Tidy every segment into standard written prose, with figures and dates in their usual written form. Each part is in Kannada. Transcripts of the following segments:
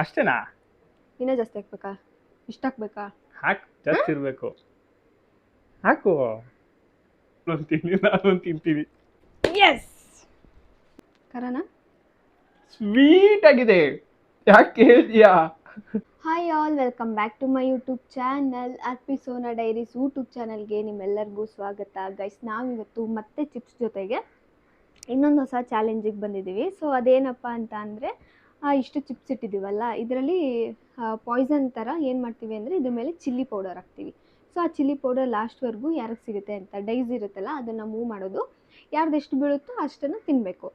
ಅಷ್ಟೇನಾ? ಇನ್ನೂ ಜಾಸ್ತಿ ಹಾಕ್ಬೇಕಾ? ಇಷ್ಟ ಹಾಕ್ಬೇಕಾ? ಹಾಕ್, ಜಾಸ್ತಿ ಇರಬೇಕು. ಹಾಕು. ನಾನು ತಿಂತೀನಿ. ಎಸ್. ಕರನಾ? ಸ್ವೀಟ್ ಆಗಿದೆ. ಯಾಕೆ ಹೇಳ್ತೀಯಾ? Hi all, welcome back to my YouTube channel. RP Sona diaries YouTube ಚಾನಲ್ಗೆ ನಿಮ್ಮೆಲ್ಲರಿಗೂ ಸ್ವಾಗತ. ಗೈಸ್, ನಾವಿವತ್ತು ಮತ್ತೆ ಚಿಪ್ಸ್ ಜೊತೆಗೆ ಇನ್ನೊಂದು ಹೊಸ ಚಾಲೆಂಜಿಗೆ ಬಂದಿದ್ದೀವಿ. ಸೊ ಅದೇನಪ್ಪ ಅಂತ ಅಂದರೆ, ಇಷ್ಟು ಚಿಪ್ಸ್ ಇಟ್ಟಿದ್ದೀವಲ್ಲ, ಇದರಲ್ಲಿ ಪಾಯ್ಸನ್ ಥರ ಏನು ಮಾಡ್ತೀವಿ ಅಂದರೆ ಇದ್ರ ಮೇಲೆ ಚಿಲ್ಲಿ ಪೌಡರ್ ಹಾಕ್ತೀವಿ. ಸೊ ಆ ಚಿಲ್ಲಿ ಪೌಡರ್ ಲಾಸ್ಟ್ವರೆಗೂ ಯಾರಿಗೆ ಸಿಗುತ್ತೆ ಅಂತ ಡೈಸ್ ಇರುತ್ತಲ್ಲ, ಅದನ್ನು ಮೂವ್ ಮಾಡೋದು. ಯಾರ್ದು ಎಷ್ಟು ಬೀಳುತ್ತೋ ಅಷ್ಟನ್ನು ತಿನ್ನಬೇಕು.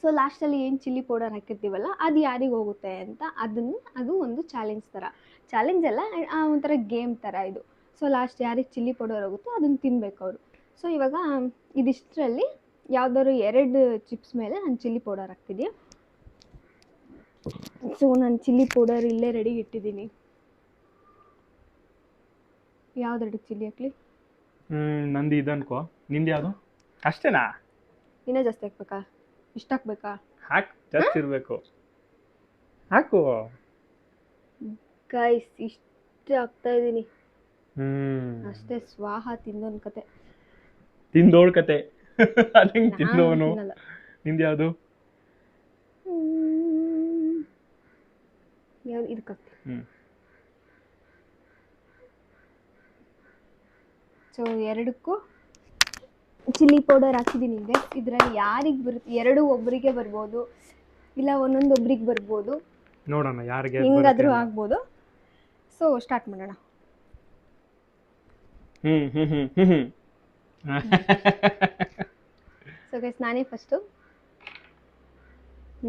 ಸೊ ಲಾಸ್ಟಲ್ಲಿ ಏನು ಚಿಲ್ಲಿ ಪೌಡರ್ ಹಾಕಿರ್ತೀವಲ್ಲ, ಅದು ಯಾರಿಗೆ ಹೋಗುತ್ತೆ ಅಂತ ಅದು ಒಂದು ಚಾಲೆಂಜ್ ಅಲ್ಲ, ಒಂಥರ ಗೇಮ್ ಥರ ಇದು. ಸೊ ಲಾಸ್ಟ್ ಯಾರಿಗೆ ಚಿಲ್ಲಿ ಪೌಡರ್ ಹೋಗುತ್ತೋ ಅದನ್ನು ತಿನ್ನಬೇಕು ಅವರು. ಸೊ ಇವಾಗ ಇದಿಷ್ಟರಲ್ಲಿ ಯಾವುದಾದ್ರು 2 ಚಿಪ್ಸ್ ಮೇಲೆ ನಾನು ಚಿಲ್ಲಿ ಪೌಡರ್ ಹಾಕ್ತಿದ್ದೀನಿ. ಸೊ ನಾನು ಚಿಲ್ಲಿ ಪೌಡರ್ ಇಲ್ಲೇ ರೆಡಿ ಇಟ್ಟಿದ್ದೀನಿ. ಯಾವ್ದು 2 ಚಿಲ್ಲಿ ಹಾಕ್ಲಿ? ನಂದು ಇದು ಅನ್ಕೋ. ನಿಂದು ಯಾವುದು? ಅಷ್ಟೇನಾ? ಇನ್ನೂ ಜಾಸ್ತಿ ಹಾಕ್ಬೇಕಾ? ಇಷ್ಟ ಹಾಕ್ಬೇಕಾ? ಹಾಕ್, ಜಾಸ್ತಿ ಇರಬೇಕು. ಹಾಕು. ಗೈಸ್, ಇಷ್ಟು ಹಾಕ್ತಾ ಇದ್ದೀನಿ ಅಷ್ಟೇ. ಸ್ವಾಹ ತಿಂದೋನ್ ಕತೆ. ತಿಂದೋಳ್ ಕತೆ. ಅದಂಗೆ ತಿಂದವನು. ನಿಂದು ಯಾವುದು? ಯಾವ್ದು? ಇದಕ್ಕೆ ಹಾಕ್ತೀನಿ. ಸೊ 2ಕ್ಕೂ ಚಿಲ್ಲಿ ಪೌಡರ್ ಹಾಕಿದ್ದೀನಿ. ಇದೆ ಇದರಲ್ಲಿ ಯಾರಿಗೆ ಬರುತ್ತೆ? 2 ಒಬ್ಬರಿಗೆ ಬರ್ಬೋದು, ಇಲ್ಲ ಒಂದೊಂದು ಒಬ್ರಿಗೆ ಬರ್ಬೋದು, ನೋಡೋಣ ಯಾರಿಗೆ ಹೆಂಗಾದ್ರೂ ಆಗ್ಬೋದು. ಸೊ ಸ್ಟಾರ್ಟ್ ಮಾಡೋಣ. ಸೊ ಗೈಸ್, ನಾನೇ ಫಸ್ಟು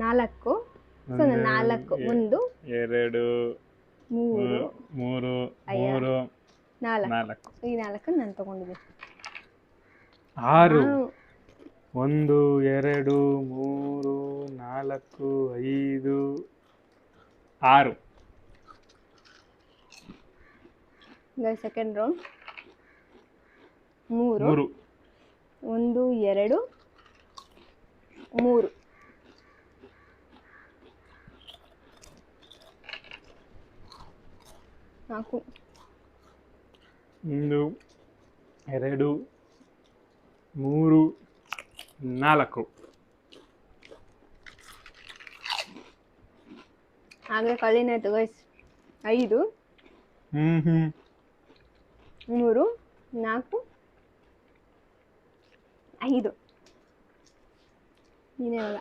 4. ಸೊ ನಾನು 4, 1, 2, 3, 4. ಈ 4 ನಾನು ತಗೊಂಡಿದ್ದೀನಿ. 6. 1, 2, 3, 4, 5, 6. Guys, second round. 3, 1, 2, 3. 4. 1, 2, 3, 4. ಆದರೆ ಕಳ್ಳಿನಾಯ್ತು ಗೈಸ್. 5, 3, 4, 5. ನೀನೇ ಅಲ್ಲ.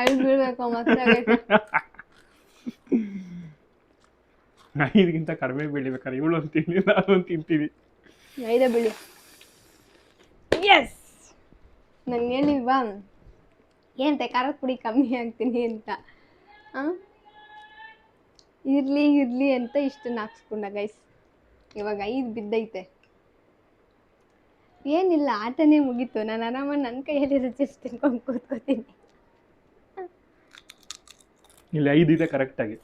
5 ಬೀಳ್ಬೇಕು ಮತ್ತೆ. 5ಗಿಂತ ಕಡಿಮೆ ಬೀಳಿಬೇಕಾರೆ ಇವಳು ಒಂದು ತಿಂತೀನಿ, ನಾನು ಒಂದು ತಿಂತೀನಿ. 5 ಬೀಳಿ. ಎಸ್. ನಂಗೆ ಹೇಳಿಲ್ವಾ ಏನಂತೆ ಖಾರದ ಪುಡಿ ಕಮ್ಮಿ ಹಾಕ್ತೀನಿ ಅಂತ? ಇರಲಿ ಅಂತ ಇಷ್ಟನ್ನು ಹಾಕ್ಸ್ಕೊಂಡ ಗೈಸ್. ಇವಾಗ 5 ಬಿದ್ದೈತೆ. ಏನಿಲ್ಲ, ಆಟನೇ ಮುಗೀತು. ನಾನು ಆರಾಮಾಗಿ ನನ್ನ ಕೈಯಲ್ಲಿ ರುಚಿ ತಿನ್ಕೊಂಡು ಕೂತ್ಕೋತೀನಿ. ಇಲ್ಲಿ 5 ಇದೆ ಕರೆಕ್ಟಾಗಿ.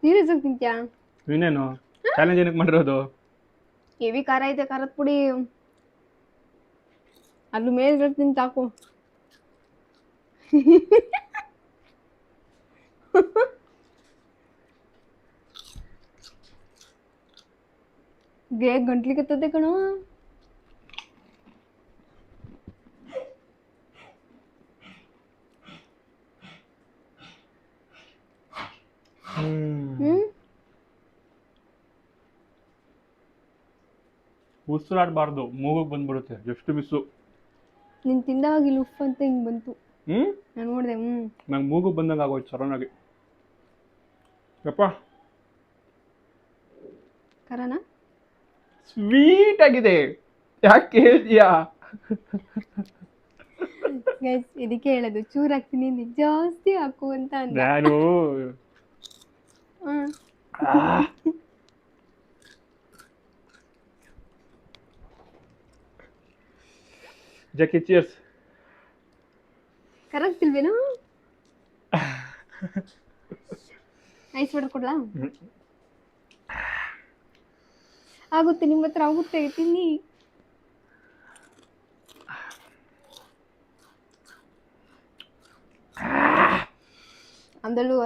ಸೀರಿಯಸ್ ಆಗಿ ತಿಂತ್ಯಾ? ಇನ್ನೇನು ಚಾಲೆಂಜ್ ಏನಕ್ಕೆ ಮಾಡಿರೋದು? ಹೆವಿ ಖಾರ ಐತೆ ಖಾರದ ಪುಡಿ. ಅದ್ರ ಮೇಲೆ ತಿಂತಾಕು. ಗಂಟ್ಲಿಗೆ ತದ್ದೆ ಕಣೋ. ಉಸಿರಾಡಬಾರ್ದು, ಮೂಗಿಗೆ ಬಂದ್ಬಿಡುತ್ತೆ. ಎಷ್ಟು ಮಿಸ್ಸು. ನೀನು ತಿಂದವಾಗ ಇಲ್ಲಿ ಉಫ್ ಅಂತ ಹಿಂಗೆ ಬಂತು. ನಾನು ನೋಡಿದೆ. ನಂಗೆ ಮೂಗು ಬಂದಂಗೆ ಆಗೋಯ್ತು ಸಡನ್ನಾಗಿ. ಯಪ್ಪ, ಕರನಾ? ಸ್ವೀಟ್ ಆಗಿದೆ. ಯಾಕೆ ಹೇಳ್ತೀಯಾ? ಗೈಸ್, ಇದಕ್ಕೆ ಹೇಳೋದು ಚೂರು ಹಾಕ್ತೀನಿ, ಜಾಸ್ತಿ ಹಾಕು ಅಂತ ಅಂದ. ನಾನು ಜಕ್ಕೆ ಚಿಯರ್ಸ್. ಕರೆಕ್ಟ್ ಇಲ್ವೇನೋ? ಐಸ್ ವಾಟರ್ ಕೊಡ್ಲಾ? ಆಗುತ್ತೆ, ನಿಮ್ಮ ಹತ್ರ ಆಗುತ್ತೆ. ತಿನ್ನಿ. ಅದರಲ್ಲೂ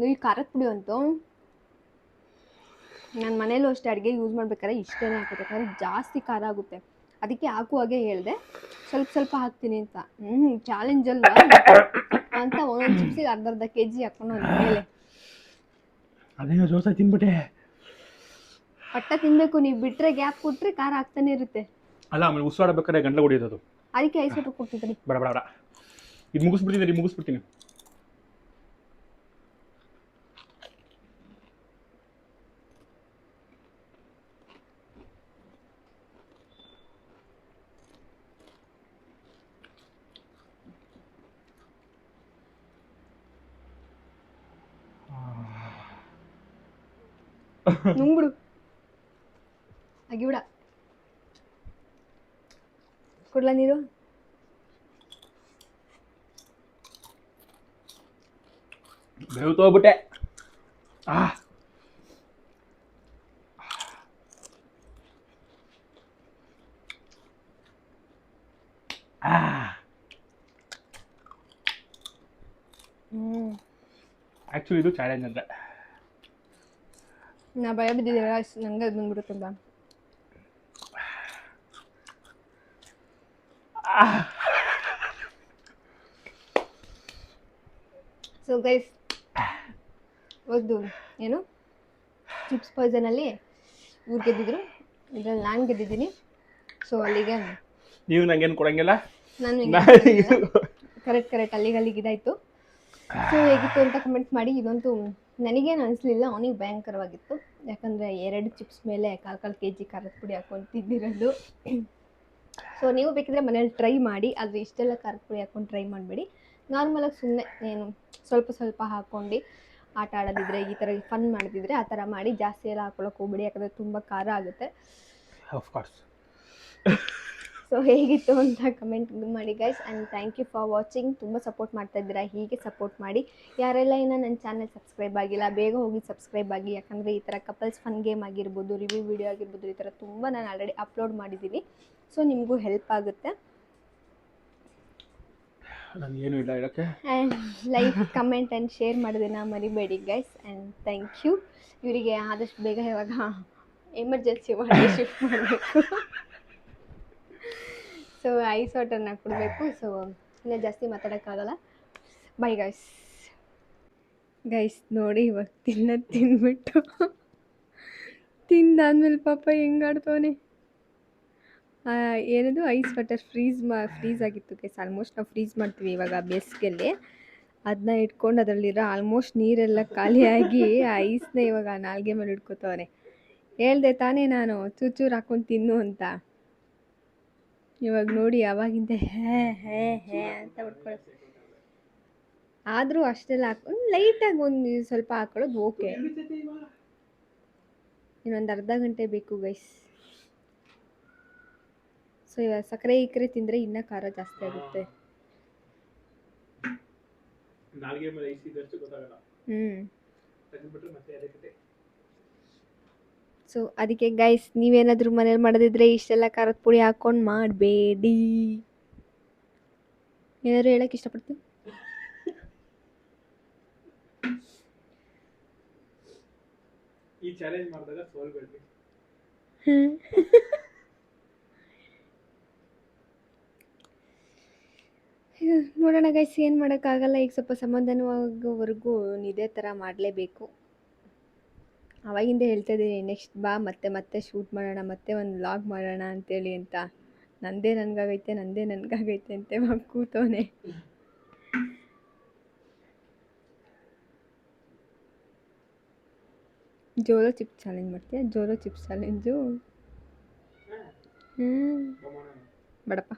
ಈ ಖಾರದ ಪುಡಿ ಅಂತೂ ನನ್ನ ಮನೇಲೂ ಅಷ್ಟೇ ಅಡುಗೆ ಯೂಸ್ ಮಾಡ್ಬೇಕಾದ್ರೆ ಇಷ್ಟೇ ಹಾಕೋದು, ಯಾಕಂದರೆ ಜಾಸ್ತಿ ಖಾರ ಆಗುತ್ತೆ. ಅದಕ್ಕೆ ಹಾಕುವಾಗೆ ಹೇಳಿದೆ ಸ್ವಲ್ಪ ಸ್ವಲ್ಪ ಹಾಕ್ತೀನಿ ಅಂತ. ಚಾಲೆಂಜ್ ಅಲ್ವಾ ಅಂತ ಒಂದೊಂದು ಚಿಪ್ಸಿಗೆ ಅರ್ಧ ಕೆಜಿ ಹಾಕೊಂಡು ಒಂದು ಮೇಲೆ ಅದೇನೋ ದೋಸೆ ತಿನ್ಬಿಟ್ಟೆ. ಪಟ್ಟ ತಿನ್ನಬೇಕು, ನೀವು ಬಿಟ್ಟರೆ ಗ್ಯಾಪ್ ಕೊಟ್ಟರೆ ಖಾರ ಆಗ್ತಾನೆ ಇರುತ್ತೆ. ಅಲ್ಲ ಆಮೇಲೆ ಉಸಿರಾಡಬೇಕಾದ್ರೆ ಗಂಟಲು ಹೊಡಿಯೋದು. ಅದಕ್ಕೆ ಐಸ್ ವಾಟರ್ ಕೊಡ್ತಿದ್ದೀನಿ. ಬೇಡ ಬೇಡ ಬೇಡ, ಇದು ಮುಗಿಸ್ಬಿಡ್ತೀನಿ. ನುಂಗ್ಬಿಡು, ಅಗಿಬಿಡ. ಕೊಡ್ಲಾ ನೀರು? ಬೇವ್ತೋಗ್ಬಿಟ್ಟೆ. ಆ್ಯಕ್ಚುಲಿ ಇದು ಚಾಲೆಂಜ್ ಅಂದರೆ ನಾ ಭಯ ಬಿದ್ದಿದ್ದೀರ ನಂಗೆ ಅದು ಬಂದ್ಬಿಡುತ್ತೆ ಅಂತ. ಸೊ ಗೈಸ್, ಒಂದು ಏನು ಚಿಪ್ಸ್ ಪಾಯ್ಸನಲ್ಲಿ ಇವ್ರು ಗೆದ್ದಿದ್ರು, ಇದರಲ್ಲಿ ನಾನು ಗೆದ್ದಿದ್ದೀನಿ. ಸೊ ಅಲ್ಲಿಗೆ ನೀವು ನಂಗೇನು ಕೊಡಂಗಿಲ್ಲ. ನಾನು ಕರೆಕ್ಟ್ ಅಲ್ಲಿಗೆ ಇದಾಯಿತು. ಸೊ ಹೇಗಿತ್ತು ಅಂತ ಕಮೆಂಟ್ ಮಾಡಿ. ಇದಂತೂ ನನಗೇನು ಅನಿಸ್ಲಿಲ್ಲ, ಅವನಿಗೆ ಭಯಂಕರವಾಗಿತ್ತು. ಯಾಕಂದರೆ 2 ಚಿಪ್ಸ್ ಮೇಲೆ ಕಾಲು ಕೆಜಿ ಖಾರದ ಪುಡಿ ಹಾಕೊಂಡು ತಿಂದಿರೋದು. ಸೊ ನೀವು ಬೇಕಿದ್ರೆ ಮನೇಲಿ ಟ್ರೈ ಮಾಡಿ, ಆದರೆ ಇಷ್ಟೆಲ್ಲ ಖಾರದ ಪುಡಿ ಹಾಕೊಂಡು ಟ್ರೈ ಮಾಡಬೇಡಿ. ನಾರ್ಮಲಾಗಿ ಸುಮ್ಮನೆ ಏನು ಸ್ವಲ್ಪ ಹಾಕ್ಕೊಂಡು ಆಟ ಆಡೋದಿದ್ರೆ, ಈ ಥರ ಫನ್ ಮಾಡಿದ್ರೆ ಆ ಥರ ಮಾಡಿ. ಜಾಸ್ತಿ ಎಲ್ಲ ಹಾಕೊಳ್ಳೋಕೆ ಹೋಗ್ಬೇಡಿ, ಯಾಕಂದರೆ ತುಂಬ ಖಾರ ಆಗುತ್ತೆ. ಆಫ್ಕೋರ್ಸ್. ಸೊ ಹೇಗಿತ್ತು ಅಂತ ಕಮೆಂಟ್ ಮಾಡಿ guys. And thank you for watching. ತುಂಬ ಸಪೋರ್ಟ್ ಮಾಡ್ತಾ ಇದ್ದೀರಾ, ಹೀಗೆ ಸಪೋರ್ಟ್ ಮಾಡಿ. ಯಾರೆಲ್ಲ ಇನ್ನೂ ನನ್ನ ಚಾನಲ್ ಸಬ್ಸ್ಕ್ರೈಬ್ ಆಗಿಲ್ಲ, ಬೇಗ ಹೋಗಿ ಸಬ್ಸ್ಕ್ರೈಬ್ ಆಗಿ. ಯಾಕಂದರೆ ಈ ಥರ ಕಪಲ್ಸ್ ಫನ್ ಗೇಮ್ ಆಗಿರ್ಬೋದು, ರಿವ್ಯೂ ವಿಡಿಯೋ ಆಗಿರ್ಬೋದು, ಈ ಥರ ತುಂಬ ನಾನು ಆಲ್ರೆಡಿ ಅಪ್ಲೋಡ್ ಮಾಡಿದ್ದೀನಿ. ಸೊ ನಿಮಗೂ ಹೆಲ್ಪ್ ಆಗುತ್ತೆ. ನನಗೇನು ಇಲ್ಲ ಹೇಳೋಕ್ಕೆ. And like, comment and share ಮಾಡೋದನ್ನ ಮರಿಬೇಡಿ ಗೈಸ್. And thank you. ಇವರಿಗೆ ಆದಷ್ಟು ಬೇಗ ಇವಾಗ ಎಮರ್ಜೆನ್ಸಿ ಮಾಡಿ ಶಿಫ್ಟ್ ಮಾಡಬೇಕು. ಸೊ ಐಸ್ ವಾಟರ್ನ ಕೊಡಬೇಕು. ಸೊ ಇನ್ನೂ ಜಾಸ್ತಿ ಮಾತಾಡೋಕ್ಕಾಗಲ್ಲ. ಬೈ ಗೈಸ್ ನೋಡಿ, ಇವಾಗ ತಿಂದ್ಬಿಟ್ಟು ತಿಂದಾದ್ಮೇಲೆ ಪಾಪ ಹೆಂಗಾಡ್ತವನೆ. ಏನದು ಐಸ್ ವಾಟರ್ ಫ್ರೀಸ್ ಆಗಿತ್ತು ಗೈಸ್. ಆಲ್ಮೋಸ್ಟ್ ನಾವು ಫ್ರೀಸ್ ಮಾಡ್ತೀವಿ ಇವಾಗ ಬೇಸಿಗೆಯಲ್ಲಿ. ಅದನ್ನ ಇಟ್ಕೊಂಡು ಅದರಲ್ಲಿರೋ ಆಲ್ಮೋಸ್ಟ್ ನೀರೆಲ್ಲ ಖಾಲಿಯಾಗಿ ಐಸ್ನ ಇವಾಗ ನಾಲ್ಗೆ ಮೇಲೆ ಇಟ್ಕೋತವನೆ. ಹೇಳ್ದೆ ತಾನೇ ನಾನು ಚೂರು ಹಾಕೊಂಡು ತಿನ್ನು ಅಂತ. ಇವಾಗ ನೋಡಿ ಅವಾಗಿಂದ ಹೇ ಅಂತ ಹೊಡ್ಕೊಳ್ಳೋದು. ಆದರೂ ಅಷ್ಟೆಲ್ಲ ಹಾಕೊಂಡು ಲೈಟಾಗಿ ಒಂದು ಸ್ವಲ್ಪ ಹಾಕೊಳ್ಳೋದು ಓಕೆ. ಇನ್ನೊಂದು ಅರ್ಧ ಗಂಟೆ ಬೇಕು ಗೈಸ್. ಸೊ ಇವಾಗ ಸಕ್ಕರೆ ತಿಂದರೆ ಇನ್ನೂ ಖಾರ ಜಾಸ್ತಿ ಆಗುತ್ತೆ. ಸೊ ಅದಕ್ಕೆ ಗೈಸ್, ನೀವೇನಾದರೂ ಮನೇಲಿ ಮಾಡೋದಿದ್ರೆ ಇಷ್ಟೆಲ್ಲ ಖಾರದ ಪುಡಿ ಹಾಕೊಂಡು ಮಾಡಬೇಡಿ. ಏನಾದ್ರು ಹೇಳಕ್ಕೆ ಇಷ್ಟಪಡ್ತೀನಿ? ಈ ಚಾಲೆಂಜ್ ಮಾಡಿದಾಗ ಸೋಲ್ಬೇಡಿ. ನೋಡೋಣ ಗೈಸ್, ಏನು ಮಾಡೋಕ್ಕಾಗಲ್ಲ. ಈಗ ಸ್ವಲ್ಪ ಸಮಾಧಾನವಾಗೋವರೆಗೂ ಇದೇ ಥರ ಮಾಡಲೇಬೇಕು. ಅವಾಗಿಂದ ಹೇಳ್ತಾ ಇದ್ದೀನಿ, ನೆಕ್ಸ್ಟ್ ಬಾ ಮತ್ತೆ ಶೂಟ್ ಮಾಡೋಣ, ಮತ್ತೆ ಒಂದು ವ್ಲಾಗ್ ಮಾಡೋಣ ಅಂತೇಳಿ ಅಂತ. ನಂದೇ ನನಗಾಗೈತೆ ಅಂತ ಇವಾಗ ಕೂತವನೆ. ಜೋಲೋ ಚಿಪ್ಸ್ ಚಾಲೆಂಜ್ ಮಾಡ್ತೀಯಾ? ಜೋಲೋ ಚಿಪ್ಸ್ ಚಾಲೆಂಜು ಬೇಡಪ್ಪ.